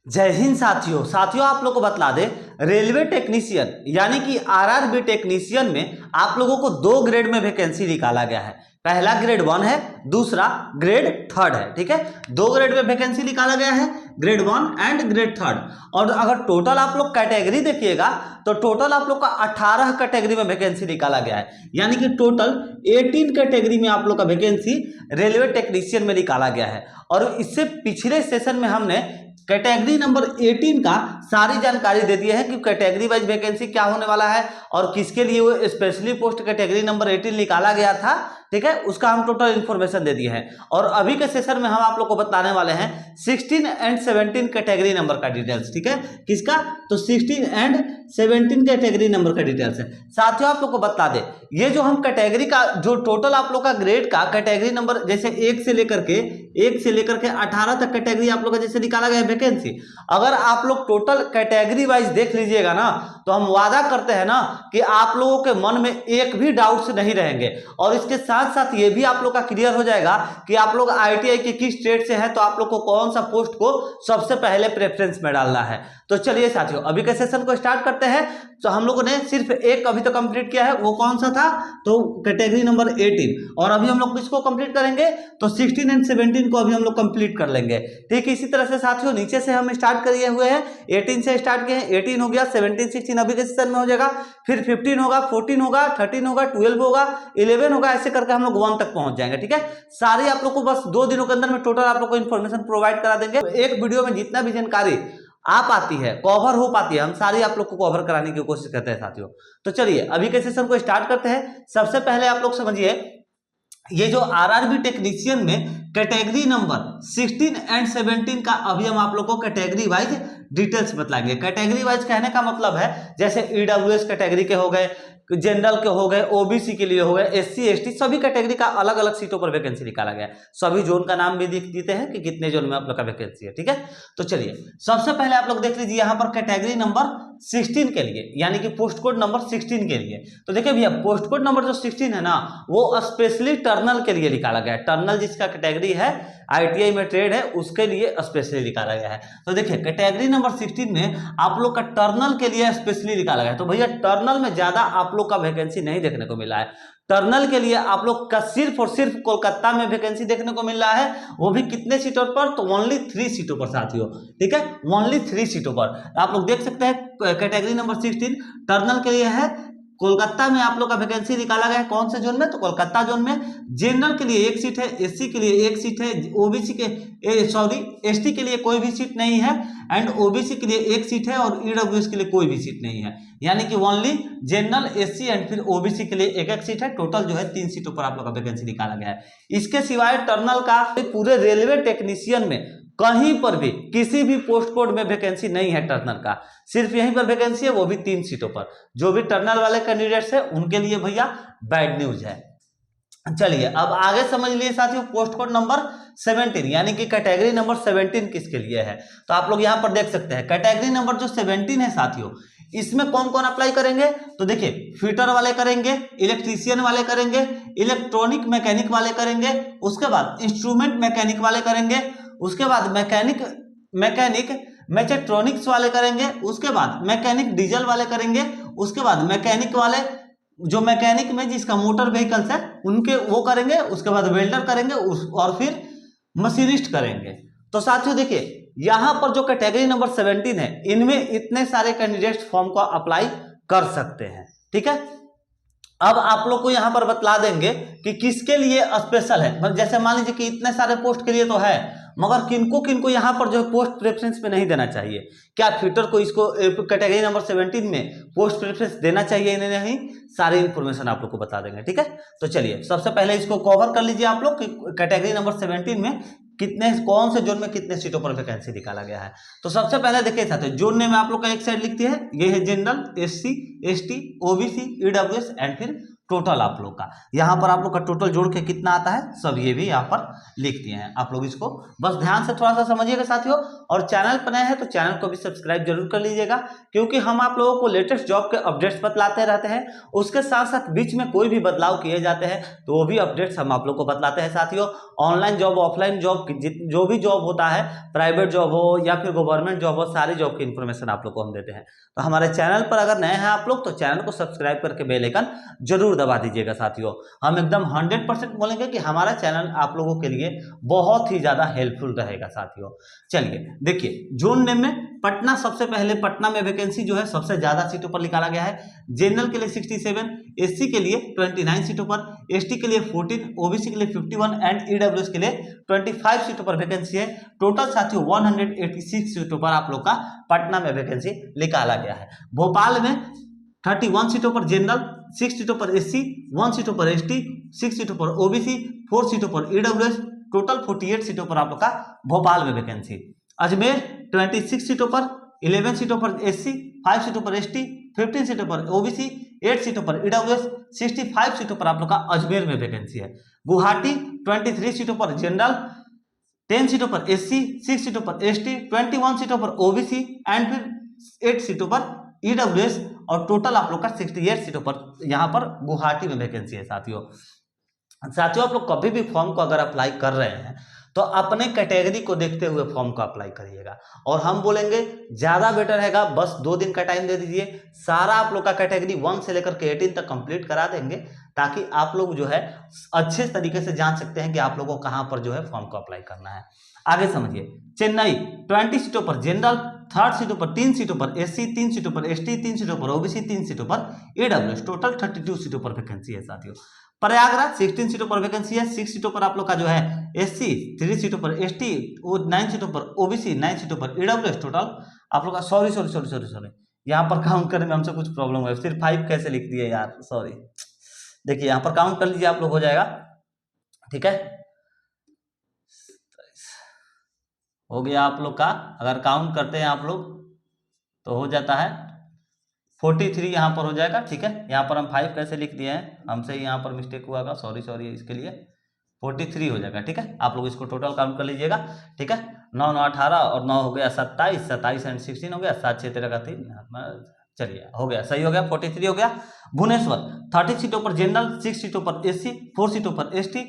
जय हिंद साथियों। आप लोग को बतला दे, रेलवे टेक्नीशियन यानी कि आरआरबी टेक्नीशियन में आप लोगों को 2 ग्रेड में वैकेंसी निकाला गया है। पहला ग्रेड 1 है, दूसरा ग्रेड 3 है। ठीक है, 2 ग्रेड में वैकेंसी निकाला गया है, ग्रेड 1 एंड ग्रेड 3। और अगर टोटल आप लोग कैटेगरी देखिएगा तो टोटल आप लोग का 18 कैटेगरी में वैकेंसी निकाला गया है, यानी कि टोटल 18 कैटेगरी में आप लोग का वैकेंसी रेलवे टेक्नीशियन में निकाला गया है। और इससे पिछले सेशन में हमने कैटेगरी नंबर 18 का सारी जानकारी दे दी है कि कैटेगरी वाइज वैकेंसी क्या होने वाला है और किसके लिए वो स्पेशली पोस्ट कैटेगरी नंबर 18 निकाला गया था। ठीक है, उसका हम टोटल इन्फॉर्मेशन दे दिए हैं। और अभी के सेशन में हम आप लोग को बताने वाले हैं 16 एंड 17 कैटेगरी नंबर का डिटेल्स। ठीक है, किसका? तो 16 एंड 17 कैटेगरी नंबर का डिटेल्स है। साथियों आप लोग को बता दे, ये जो हम कैटेगरी का जो टोटल आप लोग का ग्रेड का कैटेगरी नंबर जैसे 1 से लेकर के 18 तक कैटेगरी आप लोग का जैसे निकाला गया वैकेंसी, अगर आप लोग टोटल कैटेगरी वाइज देख लीजिएगा ना तो हम वादा करते हैं ना कि आप लोगों के मन में एक भी डाउट्स नहीं रहेंगे। और इसके साथ साथ ये भी आप लोग का क्लियर हो जाएगा कि आप लोग आईटीआई के किस स्टेट से हैं, तो आप लोग को कौन सा पोस्ट को सबसे पहले प्रेफरेंस में डालना है। तो चलिए साथियों अभी के सेशन को स्टार्ट करते हैं। तो हम लोगों ने सिर्फ एक अभी तो कंप्लीट किया है, वो कौन सा था? तो कैटेगरी नंबर 18। और अभी हम लोग किसको कंप्लीट करेंगे? तो 16 एंड 17 को अभी हम लोग कंप्लीट कर लेंगे। ठीक, इसी तरह से साथियों नीचे से हम स्टार्ट किए हुए हैं, 18 से स्टार्ट किए हैं, 18 हो गया, 17 16 अभी के सेशन में हो जाएगा, फिर 15 होगा, 14 होगा, 13 होगा, 12 होगा, 11 होगा, ऐसे करके हम लोग 1 तक पहुंच जाएंगे। ठीक है, सारी आप लोग को बस 2 दिनों के अंदर में टोटल आप लोग को इन्फॉर्मेशन प्रोवाइड करा देंगे। एक वीडियो में जितना भी जानकारी आ पाती है, कवर हो पाती है, हम सारी आप लोग को कवर कराने की कोशिश करते हैं साथियों। तो चलिए अभी के सेशन को स्टार्ट करते हैं। सबसे पहले आप लोग समझिए, ये जो आरआरबी टेक्नीशियन में कैटेगरी नंबर 16 एंड 17 का अभी हम आप लोग को कैटेगरी वाइज डिटेल्स बतलाएंगे। कैटेगरी वाइज कहने का मतलब है जैसे ईडब्ल्यूएस कैटेगरी के हो गए, जनरल के हो गए, ओबीसी के लिए हो गए, एससी एसटी, सभी कैटेगरी का अलग अलग सीटों पर वैकेंसी निकाला गया है। सभी जोन का नाम भी लिख देते हैं कि कितने जोन में आप लोग का वैकेंसी है। ठीक है, तो चलिए सबसे पहले आप लोग देख लीजिए यहाँ पर कैटेगरी नंबर 16 के लिए, यानी कि पोस्ट कोड नंबर 16 के लिए। तो देखिए भैया, पोस्ट कोड नंबर जो 16 है ना, वो स्पेशली टर्नल के लिए निकाला गया है। टर्नल जिसका कैटेगरी है, आईटीआई में ट्रेड है, उसके लिए स्पेशली निकाला गया है। तो देखिए कैटेगरी नंबर 16 में आप लोग का टर्नल के लिए स्पेशली निकाला गया है। तो भैया टर्नल में ज्यादा आप लोग का वैकेंसी नहीं देखने को मिला है। टर्नल के लिए आप लोग का सिर्फ और सिर्फ कोलकाता में वैकेंसी देखने को मिल रहा है, वो भी कितने सीटों पर? तो ओनली 3 सीटों पर साथियों। ठीक है, ओनली 3 सीटों पर आप लोग देख सकते हैं। कैटेगरी नंबर 16 टर्नल के लिए है, कोलकाता में आप लोग का वैकेंसी निकाला गया है। कौन से जोन में? तो कोलकाता जोन में। जनरल के लिए 1 सीट है, एससी के लिए 1 सीट है, ओबीसी के एसटी के लिए कोई भी सीट नहीं है, एंड ओबीसी के लिए 1 सीट है, और ईडब्ल्यूएस के लिए कोई भी सीट नहीं है। यानी कि ओनली जनरल, एससी एंड फिर ओबीसी के लिए 1-1 सीट है। टोटल जो है 3 सीटों पर आप लोग का वैकेंसी निकाला गया है। इसके सिवाय टर्नल का पूरे रेलवे टेक्नीशियन में कहीं पर भी किसी भी पोस्ट कोड में वैकेंसी नहीं है टर्नल का, सिर्फ यहीं पर वैकेंसी है, वो भी 3 सीटों पर। जो भी टर्नल वाले कैंडिडेट्स हैं उनके लिए भैया बैड न्यूज है। चलिए अब आगे समझ लिए साथियों, पोस्ट कोड नंबर 17 यानी कि कैटेगरी नंबर 17 किसके लिए है। तो आप लोग यहां पर देख सकते हैं कैटेगरी नंबर जो 17 है साथियों, इसमें कौन कौन अप्लाई करेंगे? तो देखिए फिटर वाले करेंगे, इलेक्ट्रीशियन वाले करेंगे, इलेक्ट्रॉनिक मैकेनिक वाले करेंगे, उसके बाद इंस्ट्रूमेंट मैकेनिक वाले करेंगे, उसके बाद मैकेनिक मैकेट्रॉनिक्स वाले करेंगे, उसके बाद मैकेनिक डीजल वाले करेंगे, उसके बाद मैकेनिक वाले जो मैकेनिक में जिसका मोटर व्हीकल्स है उनके वो करेंगे, उसके बाद वेल्डर करेंगे, और फिर मशीनिस्ट करेंगे। तो साथियों देखिए यहां पर जो कैटेगरी नंबर 17 है, इनमें इतने सारे कैंडिडेट्स फॉर्म को अप्लाई कर सकते हैं। ठीक है, अब आप लोग को यहां पर बतला देंगे कि किसके लिए स्पेशल है। मतलब जैसे मान लीजिए कि इतने सारे पोस्ट के लिए तो है, मगर किनको किनको यहां पर जो पोस्ट प्रेफरेंस पे नहीं देना चाहिए। क्या फिटर को इसको कैटेगरी नंबर 17 में पोस्ट प्रेफरेंस देना चाहिए इन्हें नहीं, सारी इंफॉर्मेशन आप लोग को बता देंगे। ठीक है, तो चलिए सबसे पहले इसको कवर कर लीजिए आप लोग कि कैटेगरी नंबर 17 में कितने, कौन से जोन में कितने सीटों पर वैकेंसी निकाला गया है। तो सबसे पहले देखिए साथियों, जोन नेम आप लोग का एक साइड लिखती है, ये है general, SC ST, OBC, EWS and फिर टोटल आप लोग का, यहाँ पर आप लोग का टोटल जोड़ के कितना आता है सब ये भी यहाँ पर लिख दिए हैं। आप लोग इसको बस ध्यान से थोड़ा सा समझिएगा साथियों, और चैनल पर नए हैं तो चैनल को भी सब्सक्राइब जरूर कर लीजिएगा, क्योंकि हम आप लोगों को लेटेस्ट जॉब के अपडेट्स बतलाते रहते हैं। उसके साथ साथ बीच में कोई भी बदलाव किए जाते हैं तो वो भी अपडेट्स हम आप लोग को बतलाते हैं साथियों। ऑनलाइन जॉब, ऑफलाइन जॉब, जो भी जॉब होता है, प्राइवेट जॉब हो या फिर गवर्नमेंट जॉब हो, सारी जॉब की इन्फॉर्मेशन आप लोग को हम देते हैं। तो हमारे चैनल पर अगर नए हैं आप लोग तो चैनल को सब्सक्राइब करके बेल आइकन जरूर दबा दीजिएगा साथियों। हम एकदम 100% बोलेंगे कि हमारा चैनल आप लोगों के लिए बहुत ही ज्यादा हेल्पफुल रहेगा साथियों। चलिए देखिए, जोन नेम में पटना, सबसे पहले पटना में वैकेंसी जो है सबसे ज्यादा सीटों पर निकाला गया है। जनरल के लिए 67, एससी के लिए 29 सीटों पर, एसटी के लिए 14, ओबीसी के लिए 51 एंड ईडब्ल्यूएस के लिए 25 सीटों पर वैकेंसी है। टोटल साथियों 186 सीटों पर आप लोग का पटना में वैकेंसी निकाला गया है। भोपाल में 31 सीटों पर जनरल, 6 सीटों पर एससी, 1 सीटों पर एसटी, 6 सीटों पर ओबीसी, 4 सीटों पर ईडब्ल्यूएस, टोटल 48 सीटों पर आप लोग का भोपाल में वैकेंसी। अजमेर 26 सीटों पर, 11 सीटों पर एससी, 5 सीटों पर एसटी, 15 सीटों पर ओबीसी, 8 सीटों पर ईडब्ल्यूएस, 65 सीटों पर आप लोग का अजमेर में वैकेंसी है। गुवाहाटी 23 सीटों पर जनरल, 10 सीटों पर एससी, 6 सीटों पर एसटी, 21 सीटों पर ओबीसी एंड फिर 8 सीटों पर ईडब्ल्यूएस, और टोटल आप लोग का 68 सीटों पर यहाँ पर गुवाहाटी में वैकेंसी है साथियों। साथियों आप लोग कभी भी फॉर्म को अगर अप्लाई कर रहे हैं तो अपने कैटेगरी को देखते हुए फॉर्म को अप्लाई करिएगा, और हम बोलेंगे ज्यादा बेटर रहेगा बस 2 दिन का टाइम दे दीजिए, सारा आप लोग का कैटेगरी 1 से लेकर के 18 तक कंप्लीट करा देंगे, ताकि आप लोग जो है अच्छे तरीके से जान सकते हैं कि आप लोगों को कहां पर जो है फॉर्म को अप्लाई करना है। आगे समझिए, चेन्नई 20 सीटों पर जनरल, 3 सीटों पर, 3 सीटों पर एससी, 3 सीटों पर एसटी, 3 सीटों पर ओबीसी, 3 सीटों पर ईडब्ल्यूएस, टोटल 32 सीटों पर वैकेंसी है साथियों। प्रयागराज 16 सीटों पर वैकेंसी है, 6 सीटों पर आप लोग का जो है एससी, 3 सीटों पर एसटी, 9 सीटों पर ओबीसी, 9 सीटों पर ईडब्ल्यूएस, टोटल आप लोग का सॉरी यहाँ पर काउंट करने में हमसे कुछ प्रॉब्लम है, सिर्फ 5 कैसे लिख दिए यार, सॉरी। देखिए यहाँ पर काउंट कर लीजिए आप लोग, हो जाएगा, ठीक है, हो गया आप लोग का। अगर काउंट करते हैं आप लोग तो हो जाता है 43 यहाँ पर हो जाएगा, ठीक है। यहाँ पर हम 5 कैसे लिख दिए हैं, हमसे यहाँ पर मिस्टेक हुआ का, सॉरी इसके लिए 43 हो जाएगा, ठीक है। आप लोग इसको टोटल काउंट कर लीजिएगा, ठीक है। 9 9 18 और 9 हो गया 27, 27 एंड 16 हो गया, 7 6 13 का 3, चलिए हो गया, सही हो गया, 43 हो गया। भुवनेश्वर 30 सीटों पर जनरल, 6 सीटों पर एससी, 4 सीटों पर एसटी,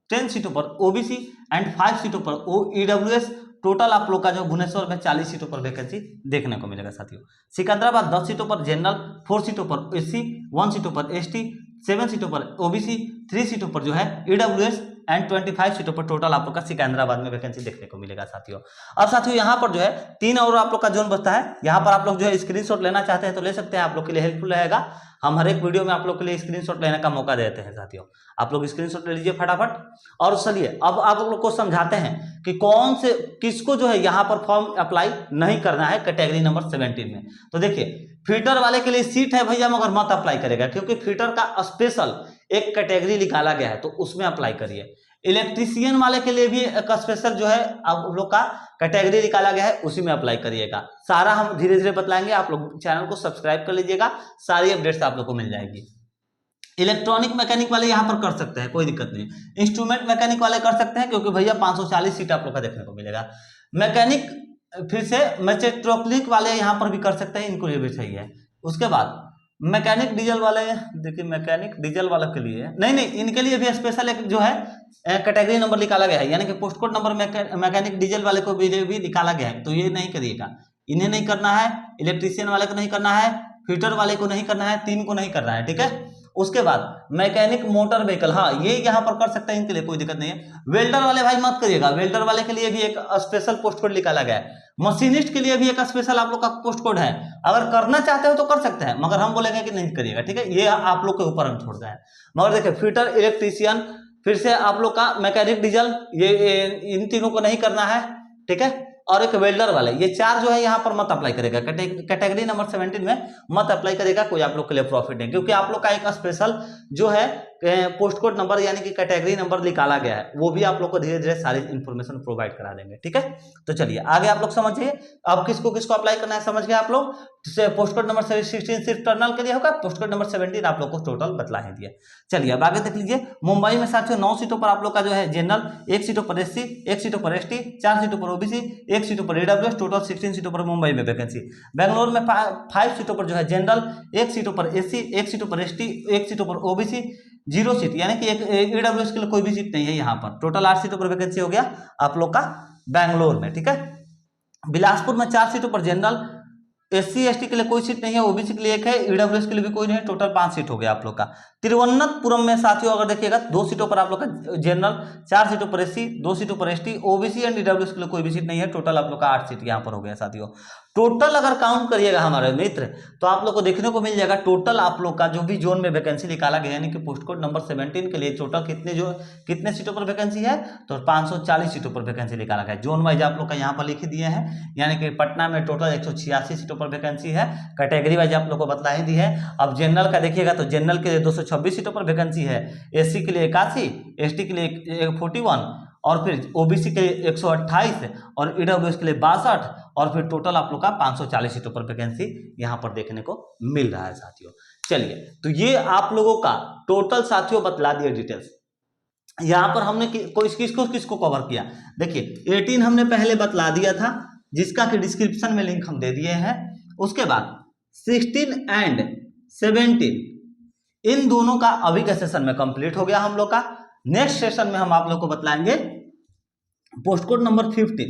10 सीटों पर ओबीसी एंड 5 सीटों पर ईडब्ल्यूएस, टोटल आप लोग का जो भुवनेश्वर में 40 सीटों पर वैकेंसी देखने को मिलेगा साथियों। सिकंदराबाद 10 सीटों पर जनरल, 4 सीटों पर एससी, 1 सीटों पर एसटी, 7 सीटों पर ओबीसी, 3 सीटों पर जो है ईडब्ल्यूएस एंड 25 सीटों पर टोटल आप लोग का सिकंदराबाद में वैकेंसी देखने को मिलेगा साथियों। अब साथियों यहाँ पर जो है 3 और आप लोग का जोन बचता है, यहाँ पर आप लोग जो है स्क्रीनशॉट लेना चाहते हैं तो ले सकते हैं, आप लोग के लिए हेल्पफुल रहेगा। हम हर एक वीडियो में आप लोग के लिए स्क्रीनशॉट लेने का मौका देते हैं साथियों, आप लोग स्क्रीनशॉट ले लीजिए फटाफट। और चलिए अब आप लोग को समझाते हैं कि कौन से किसको जो है यहाँ पर फॉर्म अप्लाई नहीं करना है कैटेगरी नंबर 17 में। तो देखिए फीटर वाले के लिए सीट है भैया, मगर मत अप्लाई करेगा, क्योंकि फीटर का स्पेशल एक कैटेगरी निकाला गया है तो उसमें अप्लाई करिए। इलेक्ट्रीशियन वाले के लिए भी एक स्पेशल जो है आप लोग का कैटेगरी निकाला गया है, उसी में अप्लाई करिएगा। सारा हम धीरे धीरे बतलाएंगे, आप लोग चैनल को सब्सक्राइब कर लीजिएगा, सारी अपडेट्स आप लोग को मिल जाएगी। इलेक्ट्रॉनिक मैकेनिक वाले यहाँ पर कर सकते हैं, कोई दिक्कत नहीं। इंस्ट्रूमेंट मैकेनिक वाले कर सकते हैं, क्योंकि भैया 540 सीट आप लोग का देखने को मिलेगा। मैकेनिक फिर से मेचेट्रोनिक वाले यहाँ पर भी कर सकते हैं, इनको ये भी सही है। उसके बाद मैकेनिक डीजल वाले, देखिए मैकेनिक डीजल वालों के लिए नहीं, इनके लिए भी स्पेशल एक जो है कैटेगरी नंबर निकाला गया है, यानी कि post code number mechanic diesel वाले को भी निकाला गया है, तो ये नहीं करिएगा, इन्हें नहीं करना है, इलेक्ट्रीशियन वाले को नहीं करना है, फिटर वाले को नहीं करना है, 3 को नहीं करना है, ठीक है। उसके बाद मैकेनिक मोटर व्हीकल, हाँ ये यहाँ पर कर सकते हैं, इनके लिए कोई दिक्कत नहीं है। वेल्डर वाले भाई मत करिएगा, वेल्डर वाले के लिए भी एक स्पेशल पोस्ट कोड निकाला गया है। मशीनिस्ट के लिए भी एक स्पेशल आप लोग का पोस्ट कोड है, अगर करना चाहते हो तो कर सकते हैं, मगर हम बोलेंगे कि नहीं करिएगा, ठीक है, ये आप लोग के ऊपर हम छोड़ रहे हैं। मगर देखिए फिटर, इलेक्ट्रीशियन, फिर से आप लोग का मैकेनिक डीजल, ये इन तीनों को नहीं करना है, ठीक है। और एक वेल्डर वाले, ये 4 जो है यहाँ पर मत अप्लाई करेगा, कैटेगरी नंबर 17 में मत अप्लाई करेगा, कोई आप लोग के लिए प्रॉफिट नहीं, क्योंकि आप लोग का एक स्पेशल जो है पोस्ट कोड नंबर यानी कि कैटेगरी नंबर निकाला गया है, वो भी आप लोग को धीरे धीरे सारी इन्फॉर्मेशन प्रोवाइड करा देंगे। ठीक है, तो चलिए आगे आप लोग समझिए। अब किसको किसको अप्लाई करना है समझ गए आप लोग। पोस्ट कोड नंबर 16 सिर्फ टर्नल के लिए होगा, पोस्ट कोड नंबर 17 आप लोग को टोटल बतला ही दिया। चलिए अब आगे देख लीजिए। मुंबई में साथियों 9 सीटों पर आप लोग का जो है जनरल, 1 सीटों पर एससी, 1 सीटों पर एसटी, 4 सीटों पर ओबीसी, 1 सीटों पर ईडब्ल्यूएस, टोटल 16 सीटों पर मुंबई में वैकेंसी। बेंगलोर में 5 सीटों पर जो है जनरल, 1 सीटों पर एससी, 1 सीटों पर एसटी, 1 सीटों पर ओबीसी, 0 सीट यानी कि एक ईडब्ल्यूएस के लिए कोई भी सीट नहीं है यहाँ पर। टोटल 8 सीटों पर वैकेंसी हो गया आप लोग का बेंगलोर में। ठीक है, बिलासपुर में 4 सीटों पर जनरल, एससी एसटी के लिए कोई सीट नहीं है, ओबीसी के लिए 1 है, ईडब्ल्यूएस के लिए भी कोई नहीं है, टोटल 5 सीट हो गया आप लोग का। तिरुवनंतपुरम में साथियों अगर देखिएगा 2 सीटों पर आप लोग का जनरल, 4 सीटों पर एससी, 2 सीटों पर एसटी, ओबीसी एंड ईडब्ल्यूएस के लिए कोई भी सीट नहीं है, टोटल आप लोग का 8 सीट यहाँ पर हो गया साथियों। टोटल अगर काउंट करिएगा हमारे मित्र तो आप लोग को देखने को मिल जाएगा टोटल आप लोग का जो भी जोन में वैकेंसी निकाला गया यानी कि पोस्ट कोड नंबर 17 के लिए टोटल कितने सीटों पर वैकेंसी है तो 540 सीटों पर वैकेंसी निकाला गया। जोन वाइज आप लोग का यहाँ पर लिख दिए हैं, यानी कि पटना में टोटल 186 सीटों पर वैकेंसी है। कैटेगरी वाइज आप लोग को बतला ही दी है। अब जनरल का देखिएगा तो जनरल के लिए 226 सीटों पर वैकेंसी है, एससी के लिए 81, एसटी के लिए 41 और फिर ओबीसी के लिए 128 और ईडब्ल्यूएस के लिए 62 और फिर टोटल आप लोग का 540 सीटों पर वैकेंसी यहाँ पर देखने को मिल रहा है साथियों। चलिए तो ये आप लोगों का टोटल साथियों बतला दिए डिटेल्स। यहाँ पर हमने किसको कवर किया, देखिए 18 हमने पहले बतला दिया था जिसका कि डिस्क्रिप्शन में लिंक हम दे दिए हैं। उसके बाद 16 एंड 17 इन दोनों का अभी का सेशन में कंप्लीट हो गया हम लोग का। नेक्स्ट सेशन में हम आप लोग को बतलाएंगे पोस्ट कोड नंबर 15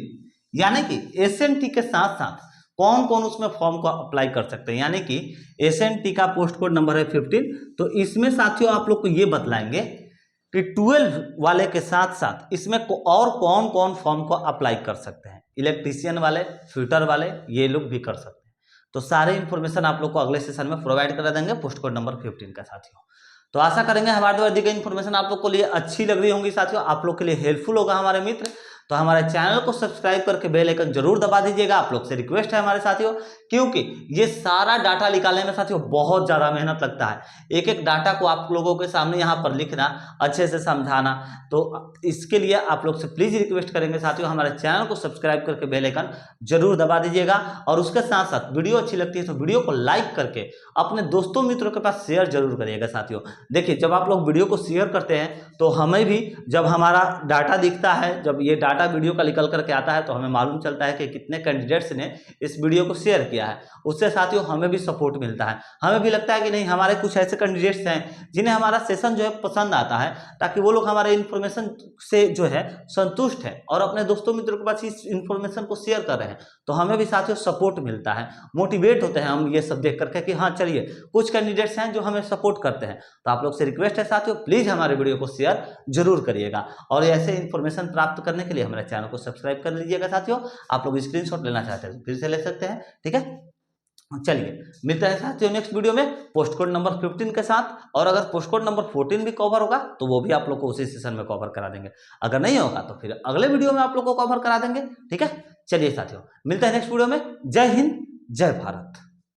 यानी कि एसएनटी के साथ साथ कौन कौन उसमें फॉर्म को अप्लाई कर सकते हैं, यानी कि एसएनटी का पोस्ट कोड नंबर है 15। तो इसमें साथियों आप लोग को ये बतलाएंगे कि 12 वाले के साथ साथ इसमें और कौन कौन फॉर्म को अप्लाई कर सकते हैं। इलेक्ट्रीशियन वाले, फिटर वाले ये लोग भी कर सकते हैं। तो सारे इंफॉर्मेशन आप लोग को अगले सेशन में प्रोवाइड करा देंगे पोस्ट कोड नंबर 15 का साथियों। तो आशा करेंगे हमारे द्वारा दी गई इन्फॉर्मेशन आप लोग को लिए अच्छी लग रही होंगी साथियों, आप लोग के लिए हेल्पफुल होगा हमारे मित्र। तो हमारे चैनल को सब्सक्राइब करके बेल आइकन जरूर दबा दीजिएगा, आप लोग से रिक्वेस्ट है हमारे साथियों, क्योंकि ये सारा डाटा निकालने में साथियों बहुत ज़्यादा मेहनत लगता है। एक एक डाटा को आप लोगों के सामने यहाँ पर लिखना, अच्छे से समझाना, तो इसके लिए आप लोग से प्लीज़ रिक्वेस्ट करेंगे साथियों हमारे चैनल को सब्सक्राइब करके बेल आइकन जरूर दबा दीजिएगा। और उसके साथ साथ वीडियो अच्छी लगती है तो वीडियो को लाइक करके अपने दोस्तों मित्रों के पास शेयर जरूर करिएगा साथियों। देखिए जब आप लोग वीडियो को शेयर करते हैं तो हमें भी जब हमारा डाटा दिखता है, जब ये डाटा वीडियो का निकल करके आता है तो हमें मालूम चलता है कि कितने कैंडिडेट्स ने इस वीडियो को शेयर किया है। उससे साथियों हमें भी सपोर्ट मिलता है, हमें भी लगता है कि नहीं हमारे कुछ ऐसे कैंडिडेट्स हैं जिन्हें हमारा सेशन जो है पसंद आता है, ताकि वो लोग हमारे इन्फॉर्मेशन से जो है संतुष्ट है और अपने दोस्तों मित्रों के पास इस इन्फॉर्मेशन को शेयर कर रहे हैं। तो हमें भी साथियों सपोर्ट मिलता है, मोटिवेट होते हैं हम ये सब देख करके कि हाँ चलिए कुछ कैंडिडेट्स हैं जो हमें सपोर्ट करते हैं। तो आप लोग से रिक्वेस्ट है साथियों प्लीज़ हमारे वीडियो को शेयर जरूर करिएगा और ऐसे इन्फॉर्मेशन प्राप्त करने के लिए हमारे चैनल को सब्सक्राइब कर लीजिएगा साथियों। आप लोग स्क्रीनशॉट लेना चाहते हैं फिर से ले सकते हैं, ठीक है। चलिए मिलते हैं साथियों नेक्स्ट वीडियो में पोस्ट कोड नंबर 15 के साथ, और अगर पोस्ट कोड नंबर 14 भी कवर होगा तो वो भी आप लोग को उसी सेशन में कवर करा देंगे, अगर नहीं होगा तो फिर अगले वीडियो में आप लोग को कवर करा देंगे, ठीक है। चलिए साथियों मिलते हैं नेक्स्ट वीडियो में। जय हिंद, जय भारत।